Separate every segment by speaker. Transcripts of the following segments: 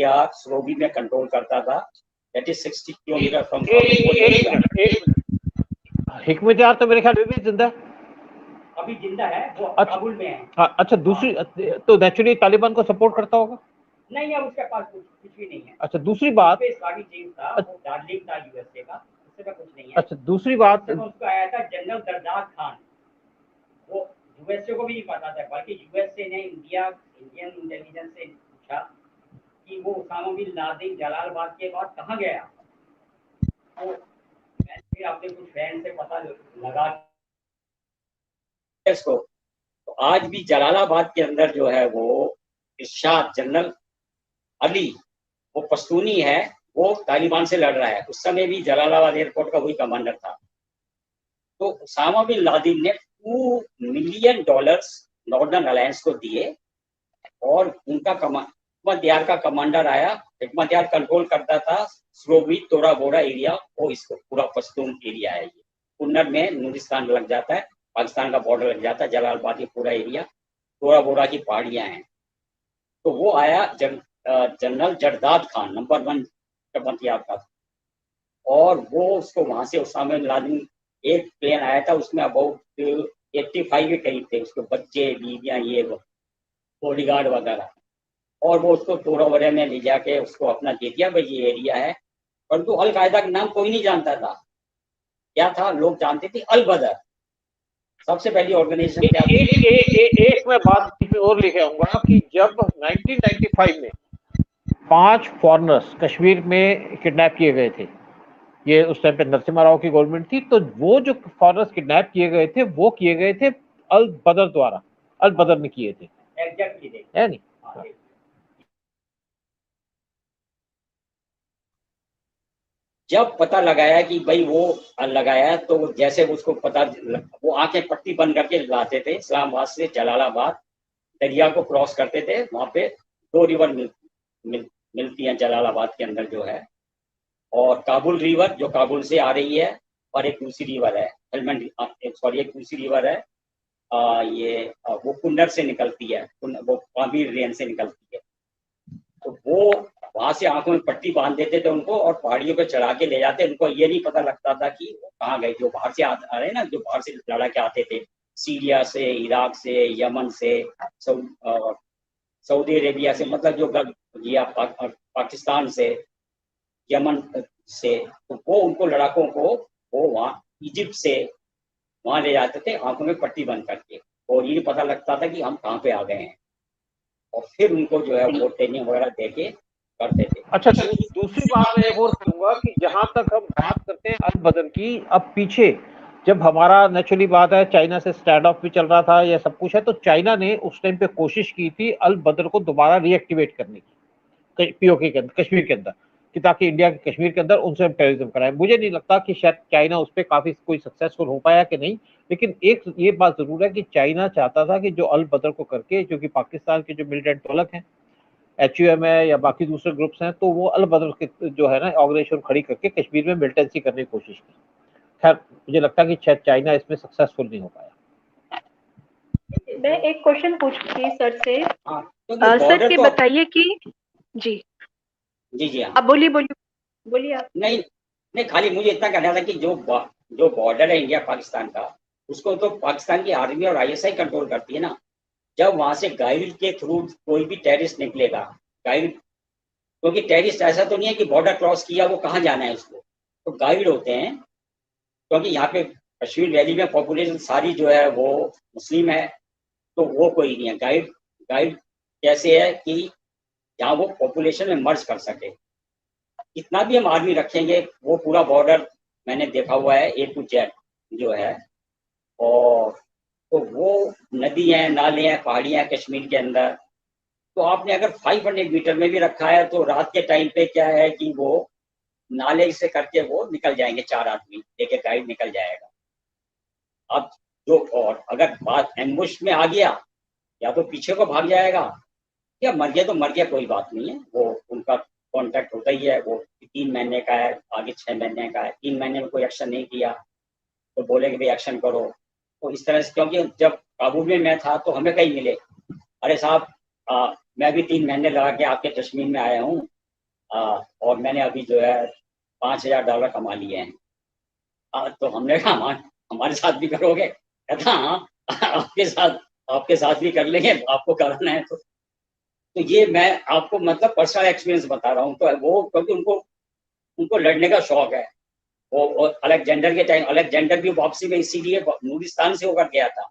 Speaker 1: India स्लोवी में control करता था, दैट इज 60 किलोमीटर फ्रॉम।
Speaker 2: हिकमत यार तो मेरे ख्याल में भी जिंदा है,
Speaker 1: अभी जिंदा है, वो काबुल में है।
Speaker 2: हाँ, अच्छा, दूसरी तो नेचुरली तालिबान को सपोर्ट करता होगा।
Speaker 1: नहीं है, उसके पास कुछ भी नहीं है।
Speaker 2: अच्छा, दूसरी बात,
Speaker 1: इस्लामी चीज था, वो डार्लिंग था यूएसए का, उससे का कुछ नहीं है।
Speaker 2: अच्छा, दूसरी बात,
Speaker 1: उसको आया था जनरल दरदार खान, वो यूएसए को भी नहीं पता था, बल्कि यूएसए ने इंडियन इंटेलिजेंस से पूछा कि वो उसामा बिन लादेन जलालाबाद के बाद कहाँ गया। तो फिर अपने कुछ फ्रेंड से पता लगा इसको, तो आज भी जलालाबाद के अंदर जो है वो इरशाद जनरल अली, वो पश्तूनी है, वो तालिबान से लड़ रहा है। उस समय भी जलालाबाद एयरपोर्ट का वही कमांडर था। तो उसामा बिन लादेन ने $2 मिलियन नॉर्दर्न अलायंस को दिए, और उनका हिकमत यार का कमांडर आया। हिकमत यार कंट्रोल करता था स्लोवी तोरा बोरा एरिया, वो इसको पूरा पश्तून एरिया है। ये कुन्नर में नूरिस्तान लग जाता है, पाकिस्तान का बॉर्डर लग जाता है, जलालाबाद ये पूरा एरिया तोरा बोरा की पहाड़ियां हैं। तो वो आया जनरल जरदाद खान, नंबर 1 हिकमत यार का, और वो उसको वहां से उसामा बिन लादेन, एक प्लेन आया था उसमें अबाउट 85 के करीब थे, उसके बच्चे बीवियां ये बॉडीगार्ड वगैरह, और वो उसको तोरा में ले जाके उसको अपना दे दिया, भाई ये एरिया है। परंतु अलकायदा का नाम कोई नहीं जानता था, क्या था, लोग जानते थे अल बदर, सबसे पहली ऑर्गेनाइजेशन क्या थी।
Speaker 2: एक मैं बात और लेके आऊंगा कि जब 1995 में 5 फॉरेनर्स कश्मीर में किडनैप किए गए थे, ये उस टाइम पे नरसिम्हा राव की गवर्नमेंट थी, तो वो जो फॉरेनर्स किडनैप किए गए थे वो किए गए थे अल बदर द्वारा, अल बदर ने किए थे, है नहीं।
Speaker 1: जब पता लगाया कि भाई वो लगाया, तो जैसे उसको पता, वो आंखें पट्टी बंद करके लाते थे इस्लामाबाद से जलालाबाद, दरिया को क्रॉस करते थे। वहां पे 2 रिवर मिलती हैं जलालाबाद के अंदर जो है, और काबुल रिवर जो काबुल से आ रही है, और एक दूसरी रिवर है हेलमंड, सॉरी एक दूसरी रिवर है, वो कुन्नर से निकलती है, वो पामीर रेंज से निकलती है। तो वो वहां से आंखों में पट्टी बांध देते थे उनको, और पहाड़ियों पे चढ़ा के ले जाते। उनको ये नहीं पता लगता था कि वो कहाँ गए। जो बाहर से आ रहे ना, जो बाहर से लड़ा के आते थे, सीरिया से, इराक से, यमन से, सऊदी अरेबिया से, मतलब जो या पाकिस्तान से, यमन से, तो वो उनको लड़ाकों को वो वहाँ इजिप्ट से वहां ले जाते थे आंखों में पट्टी बंद करके, और ये पता लगता था कि हम कहाँ पे आ गए हैं, और फिर उनको जो है वो ट्रेनिंग वगैरह देके करते थे।
Speaker 2: अच्छा, दूसरी बात मैं एक और करूंगा कि जहां तक हम बात करते हैं अल बदर की, अब पीछे जब हमारा नेचुरली बात है चाइना से स्टैंड ऑफ भी चल रहा था, यह सब कुछ है, तो चाइना ने उस टाइम पे कोशिश की थी अल बदर को दोबारा रीएक्टिवेट करने की पीओके के अंदर, कश्मीर के अंदर, कि ताकि इंडिया के कश्मीर के अंदर उनसे हम टेररिज्म कराएं। मुझे नहीं लगता कि शायद चाइना उस पर काफी कोई सक्सेसफुल हो पाया कि नहीं, लेकिन एक ये बात जरूर है कि चाइना चाहता था कि जो अल बदर को करके, जो कि पाकिस्तान के जो मिलिटेंट टोलक हैं, HUM है या बाकी दूसरे ग्रुप्स हैं, तो वो अल बदर के जो है ना ऑर्गेनाइजेशन खड़ी करके कश्मीर में मिलिटेंसी करने की कोशिश की। खैर, मुझे लगता है कि शायद चाइना इसमें सक्सेसफुल नहीं हो पाया।
Speaker 3: मैं एक क्वेश्चन पूछती सर से। सर ये बताइए कि जी
Speaker 1: जी हाँ,
Speaker 3: अब बोलिए आप।
Speaker 1: नहीं, खाली मुझे इतना कहना था कि जो बॉर्डर है इंडिया पाकिस्तान का, उसको तो पाकिस्तान की आर्मी और ISI कंट्रोल करती है ना। जब वहां से गाइड के थ्रू कोई भी टेररिस्ट निकलेगा, गाइड, क्योंकि टेररिस्ट ऐसा तो नहीं है कि बॉर्डर क्रॉस किया वो कहाँ जाना है उसको, तो गाइड होते हैं। क्योंकि यहाँ पे कश्मीर वैली में पॉपुलेशन सारी जो है वो मुस्लिम है, तो वो कोई नहीं है। गाइड कैसे है कि जहाँ वो पॉपुलेशन में मर्ज कर सके। कितना भी हम आर्मी रखेंगे, वो पूरा बॉर्डर मैंने देखा हुआ है A to Z जो है, और तो वो नदी है, नाले हैं, पहाड़ियाँ हैं कश्मीर के अंदर। तो आपने अगर 500 मीटर में भी रखा है, तो रात के टाइम पे क्या है कि वो नाले से करके वो निकल जाएंगे, 4 आदमी लेके गाइड निकल जाएगा। अब जो, और अगर बात एम्बुश में आ गया, या तो पीछे को भाग जाएगा, या मर गया तो मर गया, कोई बात नहीं है, वो उनका कॉन्टैक्ट होता ही है। वो 3 महीने का है, आगे 6 महीने का है। 3 महीने में कोई एक्शन नहीं किया तो बोलेंगे भाई एक्शन करो। तो इस तरह से, क्योंकि जब काबुल में मैं था तो हमें कहीं मिले, अरे साहब मैं भी 3 महीने लगा के आपके कश्मीर में आया हूँ, और मैंने अभी जो है $5,000 कमा लिए हैं। तो हमने कहा हमारे साथ भी करोगे? कहता हाँ, आपके साथ भी कर लेंगे, आपको कराना है तो ये मैं आपको मतलब पर्सनल एक्सपीरियंस बता रहा हूँ। तो वो क्योंकि उनको लड़ने का शौक है। वो अलेक्जेंडर के टाइम, अलेक्जेंडर भी वापसी में इसीलिए नूरिस्तान से होकर गया था।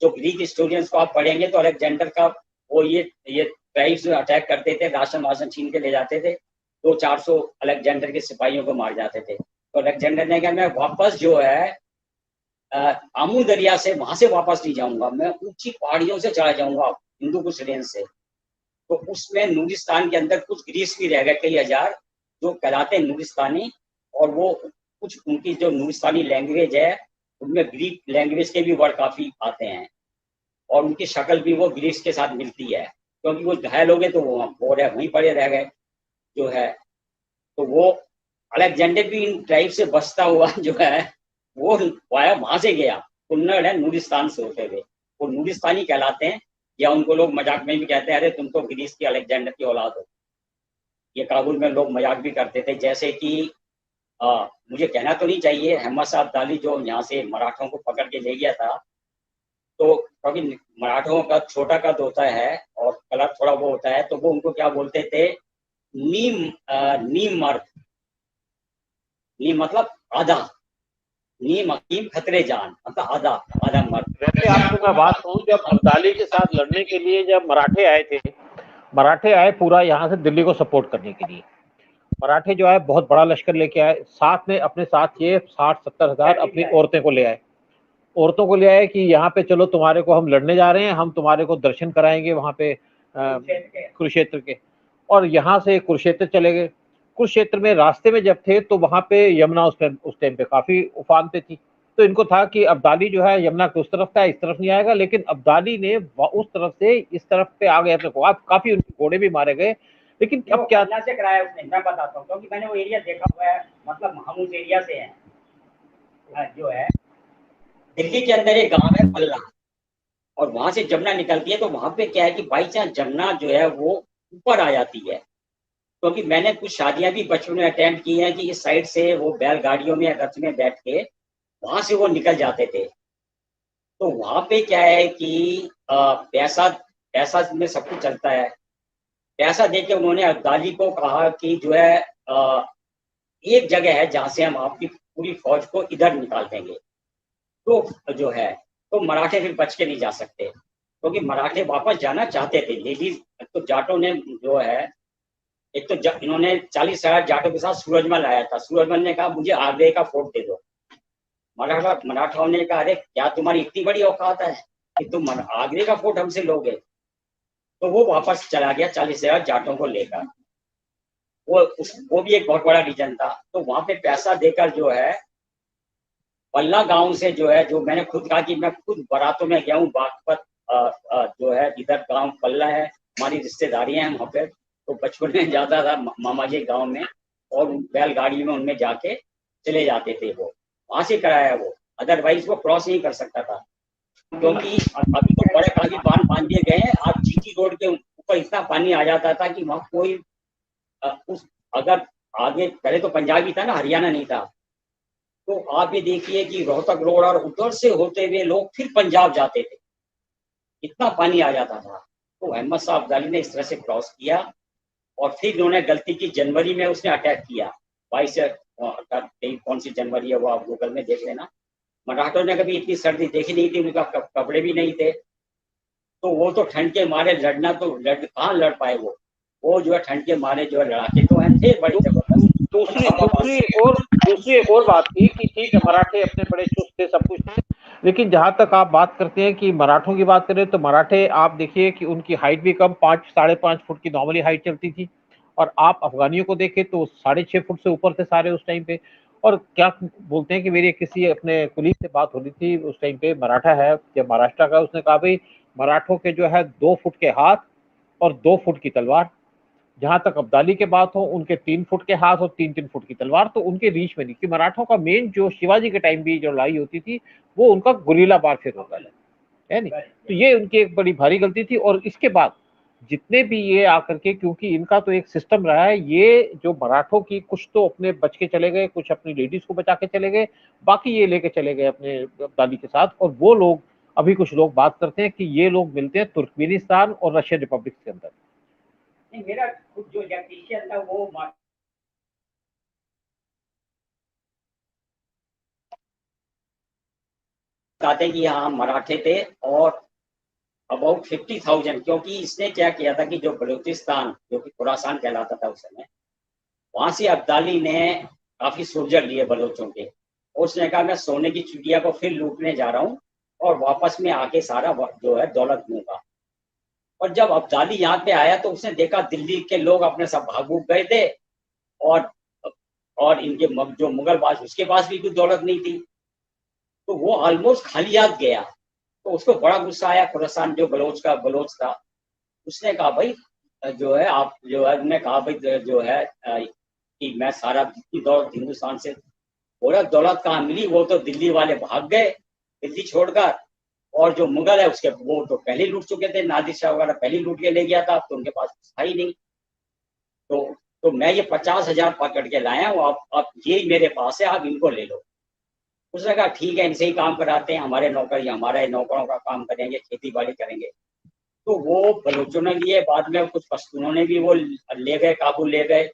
Speaker 1: जो ग्रीक हिस्टोरियंस को आप पढ़ेंगे तो अलेक्जेंडर का वो ये ट्राइब्स अटैक करते थे, राशन छीन के ले जाते थे, 200-400 अलेक्जेंडर के सिपाहियों को मार जाते थे। तो अलेक्जेंडर ने कहा मैं वापस जो है आमू दरिया से वहां से वापस नहीं जाऊंगा, मैं ऊंची पहाड़ियों से चला जाऊंगा हिंदू कुश रेंज से। तो उसमें नूरिस्तान के अंदर कुछ ग्रीस भी रह गए, कई हजार, जो कहलाते हैं नूरिस्तानी। और वो कुछ उनकी जो नूरिस्तानी लैंग्वेज है उनमें ग्रीक लैंग्वेज के भी वर्ड काफी आते हैं, और उनकी शक्ल भी वो ग्रीस के साथ मिलती है, क्योंकि वो घायल हो गए तो वो वहीं पड़े रह गए जो है। तो वो अलेक्जेंडर भी इन ट्राइब से बचता हुआ जो है वो वाया वहां से गया, कुन्नड़ है नूरिस्तान से होते हुए, वो नूरिस्तानी कहलाते हैं, या उनको लोग मजाक में भी कहते हैं अरे तुम तो ग्रीस की अलेक्जेंडर की औलाद हो। ये काबुल में लोग मजाक भी करते थे। जैसे कि मुझे कहना तो नहीं चाहिए, अहमद साहब दाली जो यहाँ से मराठों को पकड़ के ले गया था, तो क्योंकि मराठों का छोटा कद होता है और कलर थोड़ा वो होता है, तो वो उनको क्या बोलते थे, नीम मर्द। नीम मतलब आधा, नीम हकीम खतरे जान मतलब आधा आधा मर्द।
Speaker 2: वैसे आपको मैं बात कहूँ, जब अब्दाली के साथ लड़ने के लिए जब मराठे आए थे, मराठे आए पूरा यहाँ से दिल्ली को सपोर्ट करने के लिए। मराठे जो है बहुत बड़ा लश्कर लेके आए, साथ में अपने साथ ये 60-70 हजार अपनी औरतें को ले आए। औरतों को ले आए कि यहाँ पे चलो तुम्हारे को हम लड़ने जा रहे हैं, हम तुम्हारे को दर्शन कराएंगे वहां पे कुरुक्षेत्र के। और यहाँ से कुरुक्षेत्र चले गए। कुरुक्षेत्र में रास्ते में जब थे तो वहां पे यमुना उस टाइम पे काफी उफान पे थी। तो इनको था कि अब्दाली जो है यमुना के उस तरफ था, इस तरफ नहीं आएगा, लेकिन अब्दाली ने उस तरफ से इस तरफ पे आ गया। तो काफी उनके घोड़े भी मारे गए। लेकिन अब क्या
Speaker 1: से कराया उसने, मैं बताता हूँ, क्योंकि मैंने वो एरिया देखा हुआ है, मतलब हम उस एरिया से हैं। जो है दिल्ली के अंदर एक गांव है पल्ला, और वहां से जमुना निकलती है। तो वहां पे क्या है कि बाई चांस जमुना जो है वो ऊपर आ जाती है, क्योंकि मैंने कुछ शादियां भी बचपन में अटेंड की हैं कि इस साइड से वो बैलगाड़ियों में रथ में बैठ के वहां से वो निकल जाते थे। तो वहां पे क्या है कि पैसा पैसा में सब कुछ चलता है। पैसा देके उन्होंने अब्दाली को कहा कि जो है एक जगह है जहां से हम आपकी पूरी फौज को इधर निकाल देंगे। तो जो है तो मराठे फिर बच के नहीं जा सकते, क्योंकि मराठे वापस जाना चाहते थे। लेडीज तो जाटों ने जो है, एक तो इन्होंने 40,000 जाटों के साथ सूरजमल आया था। सूरजमल ने कहा मुझे आगरे का फोर्ट दे दो। मराठाओं ने कहा अरे क्या तुम्हारी इतनी बड़ी औकात है कि तुम आगरे का फोर्ट हमसे लोगे? तो वो वापस चला गया 40,000 जाटों को लेकर। वो भी एक बहुत बड़ा रीजन था। तो वहां पे पैसा देकर जो है पल्ला गांव से जो है, जो मैंने खुद कहा कि मैं खुद बारातों में गया हूँ, बागपत जो है इधर गांव पल्ला है, हमारी रिश्तेदारी है वहाँ पे। तो बचपन में जाता था मामा जी गांव में, और बैलगाड़ी में उनमें जाके चले जाते थे। वो वहां से कराया वो, अदरवाइज वो क्रॉस नहीं कर सकता था, क्योंकि अभी तो बड़े काफी बांध बांध दिए गए हैं। आप जीटी रोड के ऊपर इतना पानी आ जाता था कि वहाँ कोई उस अगर आगे पहले तो पंजाब ही था ना, हरियाणा नहीं था। तो आप ये देखिए कि रोहतक रोड और उधर से होते हुए लोग फिर पंजाब जाते थे, इतना पानी आ जाता था। तो अहमद शाह अब्दाली ने इस तरह से क्रॉस किया, और फिर उन्होंने गलती की, जनवरी में उसने अटैक किया। 22 कौन सी जनवरी है वो आप गूगल में देख लेना। मराठों ने कभी इतनी सर्दी देखी नहीं थी, उनका कपड़े भी नहीं थे। तो वो तो ठंड के मारे लड़ना तो कहाँ लड़ पाए वो जो है ठंड के मारे जो है लड़ाके तो हैं थे बड़ी जबरदस्त।
Speaker 2: दूसरी एक और बात थी कि ठीक है मराठे अपने बड़े चुस्त थे, सब कुछ थे, लेकिन जहां तक आप बात करते हैं कि मराठों की बात करें तो मराठे आप देखिए कि उनकी हाइट भी कम, 5-5.5 फुट की नॉर्मली हाइट चलती थी। और आप अफगानियों को देखें तो 6.5 फुट से ऊपर थे सारे उस टाइम पे। और क्या बोलते हैं कि मेरी किसी अपने कुलीग से बात हो रही थी उस टाइम पे, मराठा है या महाराष्ट्र का, उसने कहा भाई मराठों के जो है 2 फुट के हाथ और 2 फुट की तलवार। जहां तक अब्दाली के बात हो, उनके 3 फुट के हाथ और 3-3 फुट की तलवार, तो उनके रीच में नहीं। कि मराठों का मेन जो शिवाजी के टाइम भी जो लड़ाई होती थी वो उनका गुरीला वारफेयर होता है नहीं। तो ये उनकी एक बड़ी भारी गलती थी। और इसके बाद जितने भी ये आकर के, क्योंकि इनका तो एक सिस्टम रहा है, ये जो मराठों की कुछ तो अपने बच के चले गए, कुछ अपनी लेडीज को बचा के चले गए, बाकी ये लेके चले गए अपने अब्दाली के साथ। और वो लोग, अभी कुछ लोग बात करते हैं कि ये लोग मिलते हैं तुर्कमेनिस्तान और रशियन रिपब्लिक के अंदर।
Speaker 1: नहीं, मेरा खुद जो इलेक्ट्रीशियन था वो कहते कि हाँ मराठे थे, और अबाउट 50,000, क्योंकि इसने क्या किया था कि जो बलूचिस्तान, जो कि खुरासान कहलाता था उस समय, वहां से अब्दाली ने काफी सोल्जर लिए बलोचों के। उसने कहा मैं सोने की चिड़िया को फिर लूटने जा रहा हूँ और वापस में आके सारा जो है दौलत लूंगा। और जब अब्दाली यहाँ पे आया तो उसने देखा दिल्ली के लोग अपने सब भाग भूग गए थे, और और इनके जो मुगल बादशाह उसके पास भी कुछ दौलत नहीं थी, तो वो ऑलमोस्ट खाली हाथ गया। तो उसको बड़ा गुस्सा आया। खुरासान जो बलोच था, उसने कहा भाई जो है आप जो है, उन्होंने कहा भाई जो है कि मैं सारा जितनी दौलत हिंदुस्तान से, बोला दौलत कहाँ मिली, वो तो दिल्ली वाले भाग गए दिल्ली छोड़कर, और जो मुगल है उसके वो तो पहले लूट चुके थे, नादिर शाह वगैरह पहले लूट के ले गया था, अब तो उनके पास था ही नहीं। तो मैं ये 50,000 पकड़ के लाया हूँ, आप ये मेरे पास है, आप इनको ले लो। उसने कहा ठीक है, इनसे ही काम कराते हैं, हमारे नौकर, हमारे नौकरों का काम करेंगे, खेती बाड़ी करेंगे। तो वो बलोचों ने लिए, बाद में कुछ पश्तूनों ने भी वो ले गए, काबुल ले गए।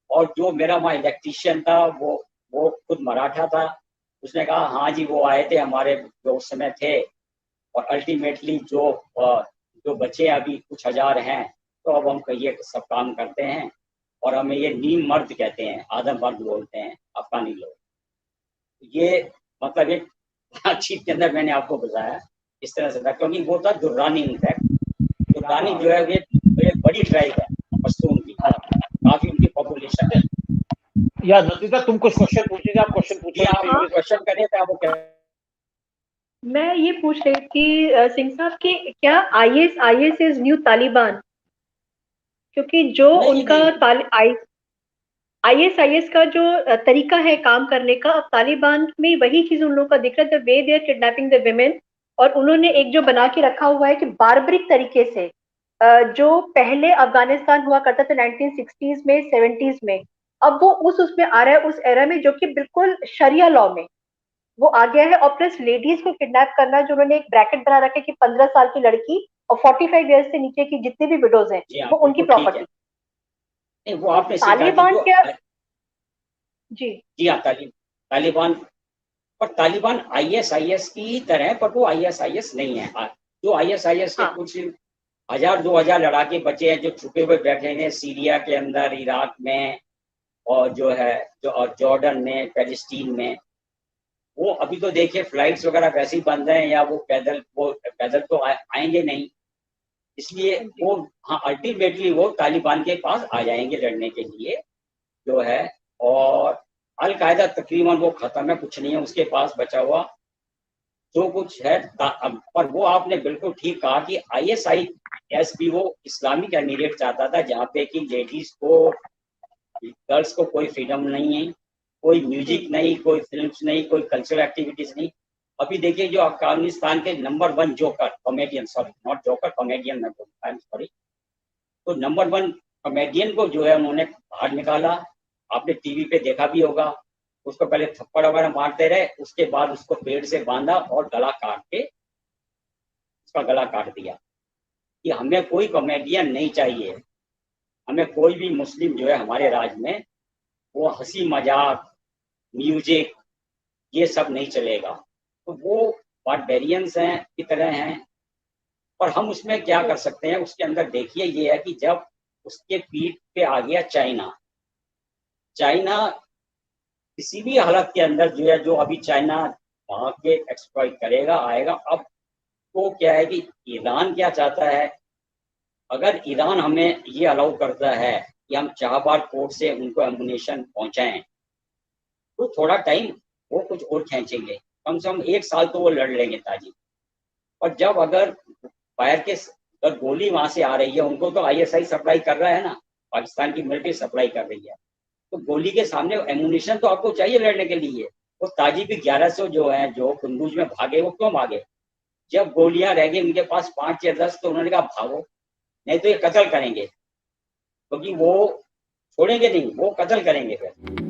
Speaker 1: और जो मेरा वहाँ इलेक्ट्रीशियन था वो खुद मराठा था। उसने कहा हाँ जी वो आए थे हमारे जो उस समय थे, और अल्टीमेटली जो बचे अभी कुछ हजार हैं, तो अब हम ये सब काम करते हैं, और हमें ये नीम मर्द कहते हैं, आदम मर्द बोलते हैं अफगानी लोग। ये मतलब एक बातचीत के अंदर मैंने आपको बताया इस तरह से था, क्योंकि वो था दुर्रानी। इनफैक्ट दुर्रानी जो है ये बड़ी ट्राइब है पश्तून की, काफी उनकी पॉपुलेशन है।
Speaker 2: या नंदिता तुम कुछ क्वेश्चन पूछेगा, आप क्वेश्चन पूछो।
Speaker 1: आप क्वेश्चन करें थे, वो क्या?
Speaker 3: मैं ये पूछ रही थी सिंह साहब कि क्या आईएस इज न्यू तालिबान? क्योंकि जो उनका आईएस का जो तरीका है काम करने का, अब तालिबान में वही चीज उन लोगों का दिख रहा है, the way they are kidnapping the women. और उन्होंने एक जो बना के रखा हुआ है कि बार्बरिक तरीके से जो पहले अफगानिस्तान हुआ करता था 1960s में 70s में, अब वो उसमें आ रहा है, उस एरा में, जो कि बिल्कुल शरिया लॉ में वो आ गया है। और प्लस लेडीज को किडनैप करना, जो उन्होंने एक ब्रैकेट बना रखा है कि 15 साल की लड़की और 45 ईयर्स से नीचे की जितनी भी विडोज हैं वो उनकी प्रॉपर्टी।
Speaker 1: वो आपने
Speaker 3: तालिबान क्या? जी
Speaker 1: जी हाँ, तालिबान, पर तालिबान आईएसआईएस की तरह, पर वो आईएसआईएस नहीं है। जो आईएसआईएस के कुछ 1,000-2,000 लड़ाके बचे हैं जो छुपे हुए बैठे हैं सीरिया के अंदर, इराक में, और जो है और जॉर्डन में, पैलेस्टीन में। वो अभी तो देखिए फ्लाइट्स वगैरह वैसे ही बंद हैं, या वो पैदल तो आएंगे नहीं, इसलिए वो हाँ अल्टीमेटली वो तालिबान के पास आ जाएंगे लड़ने के लिए जो है। और अल-कायदा तकरीबन वो खत्म है, कुछ नहीं है उसके पास बचा हुआ जो कुछ है। पर वो आपने बिल्कुल ठीक कहा कि आईएसआईएस भी वो इस्लामिक एमिरेट चाहता था, जहाँ पे कि लेडीज को, गर्ल्स को कोई फ्रीडम नहीं है, कोई म्यूजिक नहीं, कोई फिल्म्स नहीं, कोई कल्चरल एक्टिविटीज नहीं। अभी देखिए जो अफगानिस्तान के number 1 joker comedian, sorry not joker, comedian मैं बोलता हूँ, सॉरी, तो नंबर 1 कॉमेडियन को जो है उन्होंने बाहर निकाला। आपने टीवी पे देखा भी होगा। उसको पहले थप्पड़ वगैरह मारते रहे, उसके बाद उसको पेड़ से बांधा और गला काट के उसका गला काट दिया कि हमें कोई कॉमेडियन नहीं चाहिए, हमें कोई भी मुस्लिम जो है हमारे राज्य में वो हंसी मजाक म्यूजिक ये सब नहीं चलेगा। तो वो बारबेरियंस हैं की तरह हैं। और हम उसमें क्या कर सकते हैं, उसके अंदर देखिए ये है कि जब उसके पीठ पे आ गया चाइना, चाइना किसी भी हालत के अंदर जो है, जो अभी चाइना वहां के एक्सप्लॉइट करेगा, आएगा। अब तो क्या है कि ईरान क्या चाहता है, अगर ईरान हमें ये अलाउ करता है कि हम चाहबार पोर्ट से उनको एमुनेशन पहुंचाएं, तो थोड़ा टाइम वो कुछ और खींचेंगे, कम से कम 1 साल तो वो लड़ लेंगे ताजी। और जब अगर फायर के अगर गोली वहां से आ रही है, उनको तो आईएसआई सप्लाई कर रहा है ना, पाकिस्तान की मिलिट्री सप्लाई कर रही है, तो गोली के सामने एमुनेशन तो आपको चाहिए लड़ने के लिए। वो ताजी भी 1100 जो है जो कुंदूज में भागे, वो क्यों भागे? जब गोलियां रह गई उनके पास 5 या 10, तो उन्होंने कहा भागो। नहीं तो ये कत्ल करेंगे, क्योंकि वो छोड़ेंगे नहीं, वो कत्ल करेंगे फिर।